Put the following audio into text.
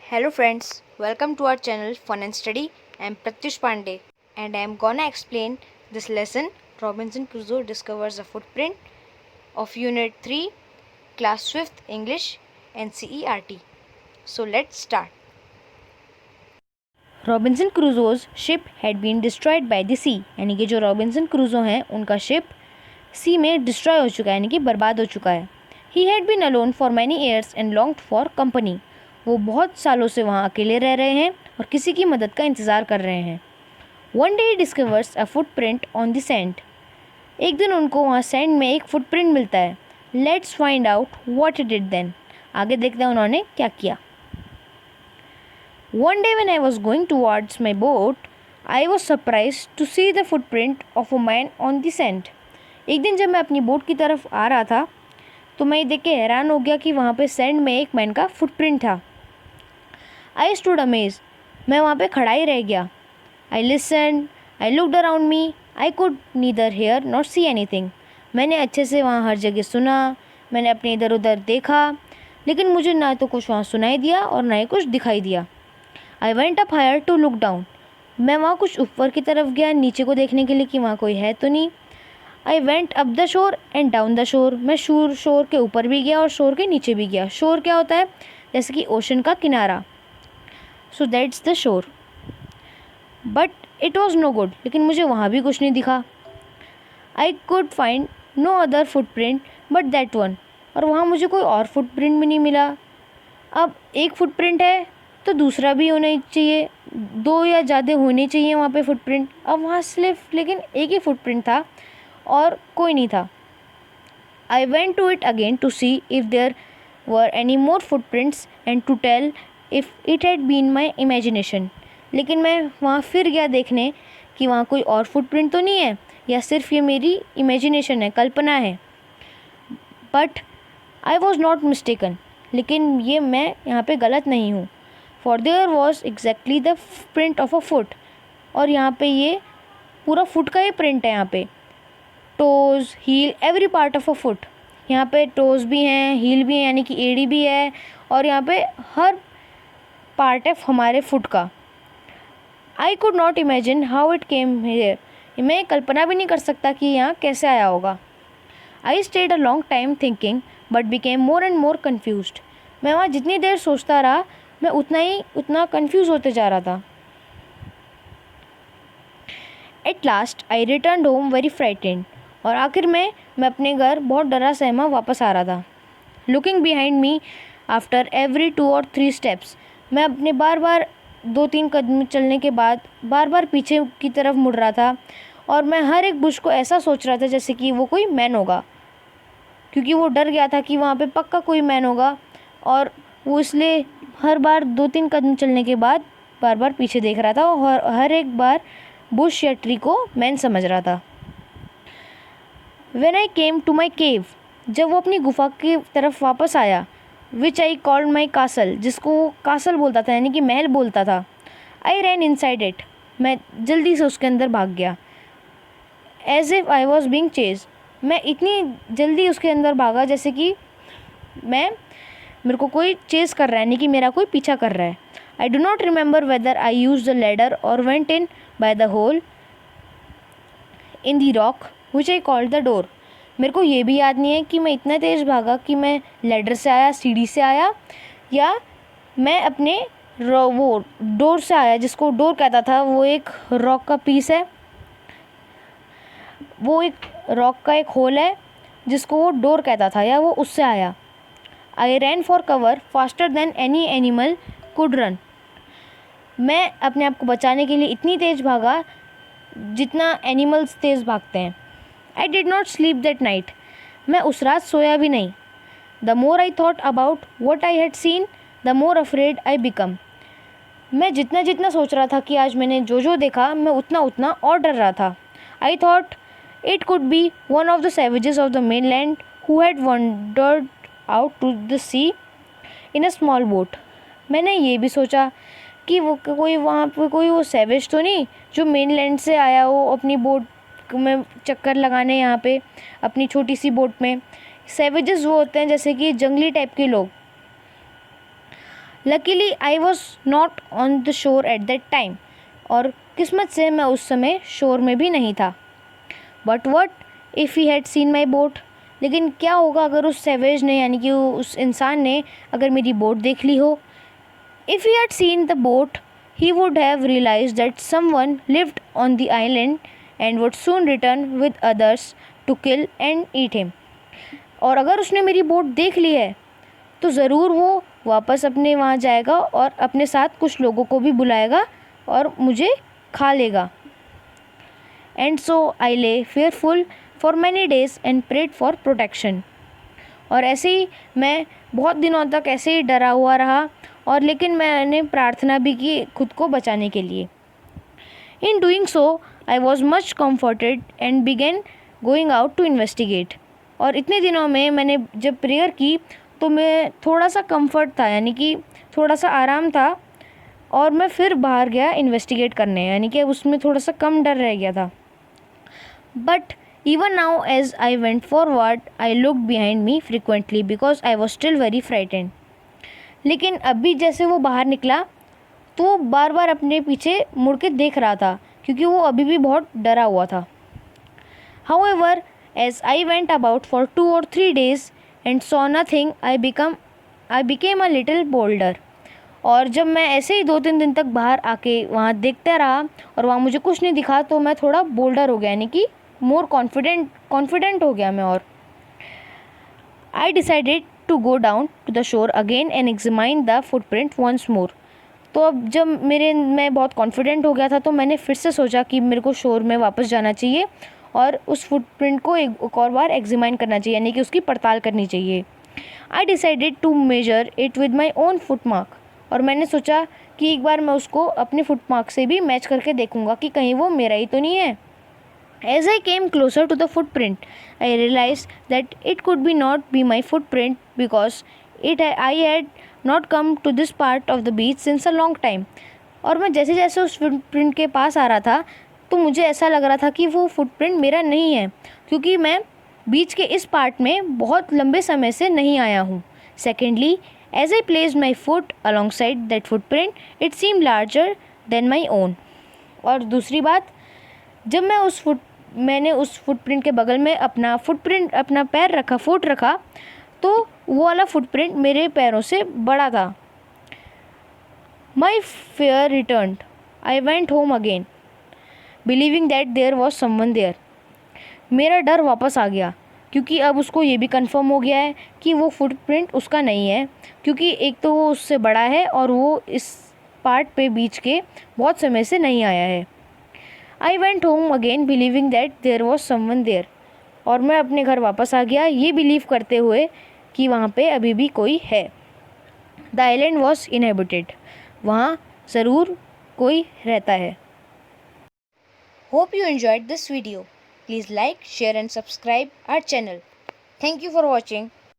Hello friends, welcome to our channel Fun and Study. I am Pratyush Pandey and I am gonna explain this lesson. Robinson Crusoe discovers a footprint of Unit 3, Class 5th English NCERT. So let's start. Robinson Crusoe's ship had been destroyed by the sea, यानी कि जो Robinson क्रूजो हैं उनका ship सी में destroy हो चुका है, यानी कि बर्बाद हो चुका है. He had been alone for many years and longed for company. वो बहुत सालों से वहाँ अकेले रह रहे हैं और किसी की मदद का इंतज़ार कर रहे हैं. One day he discovers a footprint on the sand. एक दिन उनको वहाँ सैंड में एक फुटप्रिंट मिलता है. Let's find out what it did then. आगे देखते हैं उन्होंने क्या किया. One day when I was going towards my boat, I was surprised to see the footprint of a man on the sand. एक दिन जब मैं अपनी बोट की तरफ आ रहा था तो मैं देख के हैरान हो गया कि वहाँ पे सैंड में एक मैन का फुटप्रिंट था. I stood amazed. मैं वहाँ पे खड़ा ही रह गया. I listened. I looked around me. I could neither hear nor see anything. मैंने अच्छे से वहाँ हर जगह सुना. मैंने अपने इधर उधर देखा, लेकिन मुझे ना तो कुछ वहाँ सुनाई दिया और ना ही कुछ दिखाई दिया. I went up higher to look down. मैं वहाँ कुछ ऊपर की तरफ गया नीचे को देखने के लिए कि वहाँ कोई है तो नहीं. I went up the shore and down the shore. मैं शोर के ऊपर भी गया और शोर के नीचे भी गया. शोर क्या होता है? जैसे कि ओशन का किनारा. So that's the shore. But it was no good. लेकिन मुझे वहाँ भी कुछ नहीं दिखा. I could find no other footprint but that one. और वहाँ मुझे कोई और फुटप्रिंट भी नहीं मिला. अब एक फुटप्रिंट है तो दूसरा भी होना चाहिए, दो या ज़्यादा होने चाहिए वहाँ पे फुटप्रिंट. अब वहाँ सिर्फ लेकिन एक ही फुटप्रिंट था और कोई नहीं था. I went to it again to see if there were any more footprints and to tell if it had been my imagination. लेकिन मैं वहाँ फिर गया देखने कि वहाँ कोई और फुटप्रिंट तो नहीं है या सिर्फ ये मेरी इमेजिनेशन है, कल्पना है. But I was not mistaken. लेकिन ये मैं यहाँ पे गलत नहीं हूँ. For there was exactly the print of a foot. और यहाँ पे ये पूरा फुट का ही प्रिंट है. यहाँ पे toes, heel, every part of a foot. यहाँ पे टोज़ भी हैं, हील भी हैं, यानी कि एड़ी भी है, और यहाँ पे हर पार्ट है हमारे फुट का. I could not imagine how it came here. मैं कल्पना भी नहीं कर सकता कि यहाँ कैसे आया होगा. I stayed a long time thinking but became more and more confused. मैं वहाँ जितनी देर सोचता रहा मैं उतना कंफ्यूज होते जा रहा था. At last I return home very frightened. और आखिर में मैं अपने घर बहुत डरा सहमा वापस आ रहा था. Looking behind me after every 2 or 3 steps. मैं अपने बार बार 2-3 कदम चलने के बाद बार बार पीछे की तरफ मुड़ रहा था और मैं हर एक बुश को ऐसा सोच रहा था जैसे कि वो कोई मैन होगा, क्योंकि वो डर गया था कि वहाँ पे पक्का कोई मैन होगा. और वो इसलिए हर बार 2-3 कदम चलने के बाद बार बार पीछे देख रहा था और हर एक बार बुश या ट्री को मैन समझ रहा था. When I came to my cave. जब वो अपनी गुफा की तरफ वापस आया, विच आई कॉल्ड माई कासल, जिसको वो कासल बोलता था यानी कि महल बोलता था. I ran inside it. मैं जल्दी से उसके अंदर भाग गया. As if I was being chase. मैं इतनी जल्दी उसके अंदर भागा जैसे कि मेरे को कोई चेस कर रहा है, यानी कि मेरा कोई पीछा कर रहा है. I do not remember whether I use the ladder और went in by the hole in the rock which I called the door. मेरे को ये भी याद नहीं है कि मैं इतना तेज़ भागा कि मैं लैडर से आया, सीढ़ी से आया, या मैं अपने वो डोर से आया, जिसको डोर कहता था. वो एक रॉक का पीस है, वो एक रॉक का एक होल है जिसको वो डोर कहता था, या वो उससे आया. I ran for cover faster than any animal could run. मैं अपने आप को बचाने के लिए इतनी तेज़ भागा जितना एनिमल्स तेज़ भागते हैं. I did not sleep that night. मैं उस रात सोया भी नहीं. The more I thought about what I had seen the more afraid I become. मैं जितना जितना सोच रहा था कि आज मैंने जो देखा, मैं उतना उतना और डर रहा था. I thought it could be one of the savages of the mainland who had wandered out to the sea in a small boat. मैंने ये भी सोचा कि वो कोई वहाँ पे कोई वो सैवेज तो नहीं जो मेनलैंड से आया हो अपनी बोट में चक्कर लगाने यहाँ पे अपनी छोटी सी बोट में. सैवेजेस वो होते हैं जैसे कि जंगली टाइप के लोग. Luckily I was not on the shore at that time, और किस्मत से मैं उस समय शोर में भी नहीं था। But what if he had seen my boat, लेकिन क्या होगा अगर उस सैवेज ने यानी कि उस इंसान ने अगर मेरी बोट देख ली हो। If he had seen the boat he would have realized that someone lived on the island and would soon return with others to kill and eat him। और अगर उसने मेरी बोट देख ली है तो ज़रूर वो वापस अपने वहाँ जाएगा और अपने साथ कुछ लोगों को भी बुलाएगा और मुझे खा लेगा। And so I lay fearful for many days and prayed for protection. और ऐसे ही मैं बहुत दिनों तक ऐसे ही डरा हुआ रहा, और लेकिन मैंने प्रार्थना भी की खुद को बचाने के लिए। In doing so I was much comforted and began going out to investigate. और इतने दिनों में मैंने जब प्रेयर की तो मैं थोड़ा सा कंफर्ट था, यानी कि थोड़ा सा आराम था, और मैं फिर बाहर गया इन्वेस्टिगेट करने, यानी कि उसमें थोड़ा सा कम डर रह गया था। But even now as I went forward I looked behind me frequently because I was still very frightened। लेकिन अभी जैसे वो बाहर निकला तो वो बार बार अपने पीछे मुड़ के देख रहा था क्योंकि वो अभी भी बहुत डरा हुआ था। However, as I went about for 2 or 3 days and saw nothing, I became a little bolder। और जब मैं ऐसे ही 2-3 दिन तक बाहर आके वहाँ देखता रहा और वहाँ मुझे कुछ नहीं दिखा तो मैं थोड़ा बोल्डर हो गया, यानी कि मोर कॉन्फिडेंट हो गया मैं। और I decided to go down to the shore again and examine the footprint once more. तो अब जब मैं बहुत कॉन्फिडेंट हो गया था तो मैंने फिर से सोचा कि मेरे को शोर में वापस जाना चाहिए और उस फुटप्रिंट को एक और बार एग्जामाइन करना चाहिए, यानी कि उसकी पड़ताल करनी चाहिए। I decided to measure it with my own foot mark. और मैंने सोचा कि एक बार मैं उसको अपने फुट मार्क से भी मैच करके देखूँगा कि कहीं वो मेरा ही तो नहीं है। As I came closer to the footprint, I realized that it could not be my footprint because I had not come to this part of the beach since a long time। और मैं जैसे जैसे उस footprint के पास आ रहा था तो मुझे ऐसा लग रहा था कि वो फुटप्रिंट मेरा नहीं है, क्योंकि मैं बीच के इस पार्ट में बहुत लंबे समय से नहीं आया हूँ। Secondly, as I placed my foot alongside that footprint, it seemed larger than my own। और दूसरी बात, जब मैंने उस फुटप्रिंट के बगल में अपना पैर रखा, फुट रखा, तो वो वाला फुटप्रिंट मेरे पैरों से बड़ा था। My fear returned, I went home again believing that there was someone there. मेरा डर वापस आ गया क्योंकि अब उसको ये भी कंफर्म हो गया है कि वो फुटप्रिंट उसका नहीं है, क्योंकि एक तो वो उससे बड़ा है और वो इस पार्ट पे बीच के बहुत समय से नहीं आया है। I went home again believing that there was someone there. और मैं अपने घर वापस आ गया ये बिलीव करते हुए कि वहाँ पे अभी भी कोई है। द आइलैंड वॉज इनहेबिटेड, वहाँ ज़रूर कोई रहता है। Hope you enjoyed this video. Please like, share and subscribe our channel. Thank you for watching.